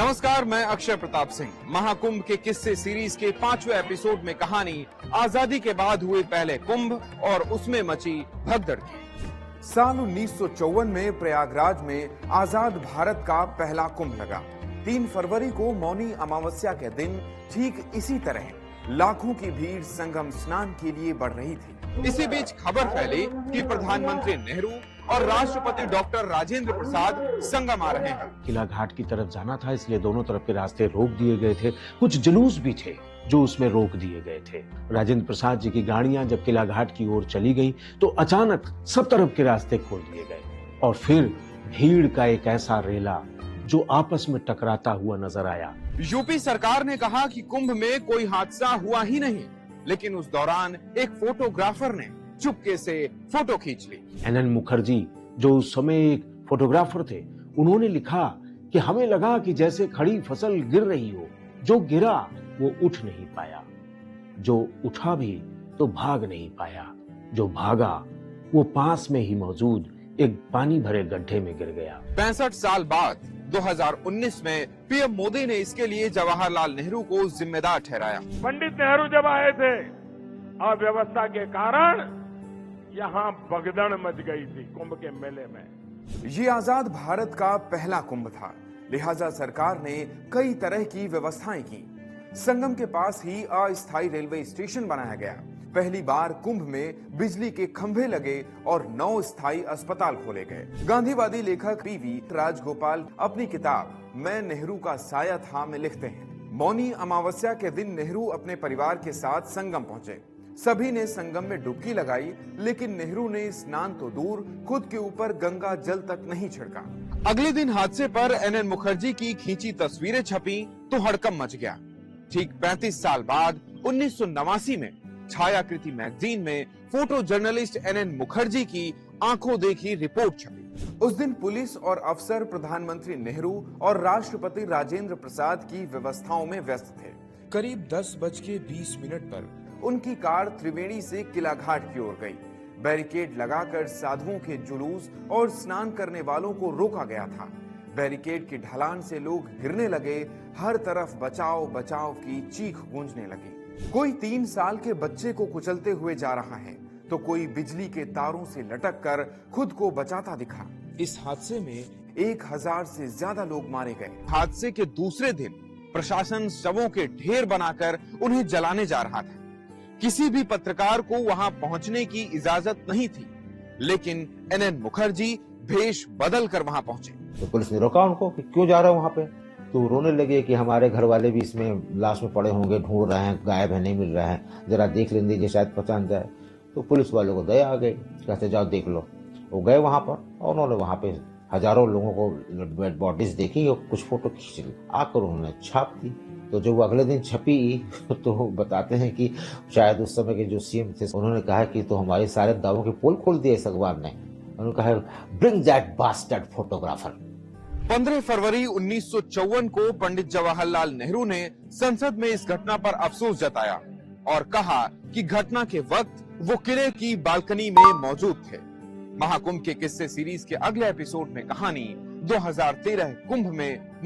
नमस्कार, मैं अक्षय प्रताप सिंह। महाकुंभ के किस्से सीरीज के 5वें एपिसोड में कहानी आजादी के बाद हुए पहले कुंभ और उसमें मची भगदड़ की। साल 1954 में प्रयागराज में आजाद भारत का पहला कुंभ लगा। 3 फरवरी को मौनी अमावस्या के दिन ठीक इसी तरह लाखों की भीड़ संगम स्नान के लिए बढ़ रही थी। इसी बीच खबर फैली कि प्रधानमंत्री नेहरू और राष्ट्रपति डॉक्टर राजेंद्र प्रसाद संगम आ रहे हैं। किला घाट की तरफ जाना था, इसलिए दोनों तरफ के रास्ते रोक दिए गए थे। कुछ जुलूस भी थे जो उसमें रोक दिए गए थे। राजेंद्र प्रसाद जी की गाड़ियां जब किला घाट की ओर चली गई तो अचानक सब तरफ के रास्ते खोल दिए गए और फिर भीड़ का एक ऐसा रेला जो आपस में टकराता हुआ नजर आया। यूपी सरकार ने कहा कि कुंभ में कोई हादसा हुआ ही नहीं, लेकिन उस दौरान एक फोटोग्राफर ने चुपके से फोटो खींच ली। एनएन मुखर्जी जो उस समय एक फोटोग्राफर थे, उन्होंने लिखा कि हमें लगा कि जैसे खड़ी फसल गिर रही हो। जो गिरा वो उठ नहीं पाया, जो उठा भी तो भाग नहीं पाया, जो भागा वो पास में ही मौजूद एक पानी भरे गड्ढे में गिर गया। 65 साल बाद 2019 में पीएम मोदी ने इसके लिए जवाहरलाल नेहरू को जिम्मेदार ठहराया। पंडित नेहरू जब आए थे, अव्यवस्था के कारण यहाँ भगदड़ मच गई थी कुंभ के मेले में। ये आजाद भारत का पहला कुंभ था, लिहाजा सरकार ने कई तरह की व्यवस्थाएं की। संगम के पास ही अस्थायी रेलवे स्टेशन बनाया गया। पहली बार कुंभ में बिजली के खंभे लगे और 9 स्थायी अस्पताल खोले गए। गांधीवादी लेखक पीवी राजगोपाल अपनी किताब मैं नेहरू का साया था में लिखते हैं, मौनी अमावस्या के दिन नेहरू अपने परिवार के साथ संगम पहुंचे। सभी ने संगम में डुबकी लगाई, लेकिन नेहरू ने स्नान तो दूर खुद के ऊपर गंगा जल तक नहीं छिड़का। अगले दिन हादसे पर एनएन मुखर्जी की खींची तस्वीरें छपी तो हड़कंप मच गया। ठीक 35 साल बाद 1989 में छायाकृति मैगजीन में फोटो जर्नलिस्ट एनएन मुखर्जी की आंखों देखी रिपोर्ट छपी। उस दिन पुलिस और अफसर प्रधानमंत्री नेहरू और राष्ट्रपति राजेंद्र प्रसाद की व्यवस्थाओं में व्यस्त थे। करीब 10:20 पर उनकी कार त्रिवेणी से किला घाट की ओर गई। बैरिकेड लगाकर साधुओं के जुलूस और स्नान करने वालों को रोका गया था। बैरिकेड की ढलान से लोग गिरने लगे। हर तरफ बचाओ बचाओ की चीख गूंजने लगी। कोई 3 साल के बच्चे को कुचलते हुए जा रहा है तो कोई बिजली के तारों से लटक कर खुद को बचाता दिखा। इस हादसे में 1000 से ज्यादा लोग मारे गए। हादसे के दूसरे दिन प्रशासन शवों के ढेर बनाकर उन्हें जलाने जा रहा था। किसी भी पत्रकार को वहां पहुंचने की इजाजत नहीं थी, लेकिन एनएन मुखर्जी भेष बदल कर वहां पहुंचे। तो पुलिस ने रोका उनको कि क्यों जा रहे हो वहां पे। तो रोने लगे कि हमारे घर वाले भी इसमें लाश में पड़े होंगे, ढूंढ रहे हैं, गायब है, नहीं मिल रहा है, जरा देख लेने दीजिए, शायद पहचान जाए। तो पुलिस वालों को दया आ गई, कहते जाओ देख लो। वो गए वहां पर और उन्होंने वहां पे हजारों लोगों को डेड बॉडीज देखी और कुछ फोटो खींच ली। आकर उन्होंने छाप दी। तो जो वो अगले दिन छपी तो बताते हैं कि शायद उस समय के जो सीएम थे उन्होंने कहा कि तो हमारे सारे दावों के पोल खोल दिए इस अखबार ने। उन्होंने कहा ब्रिंग दैट बास्टर्ड फोटोग्राफर। 15 फरवरी 1954 को पंडित जवाहरलाल नेहरू ने संसद में इस घटना पर अफसोस जताया और कहा कि घटना के वक्त वो किले की बालकनी में मौजूद थे। महाकुंभ के किस्से सीरीज के अगले एपिसोड में कहानी 2013 कुंभ में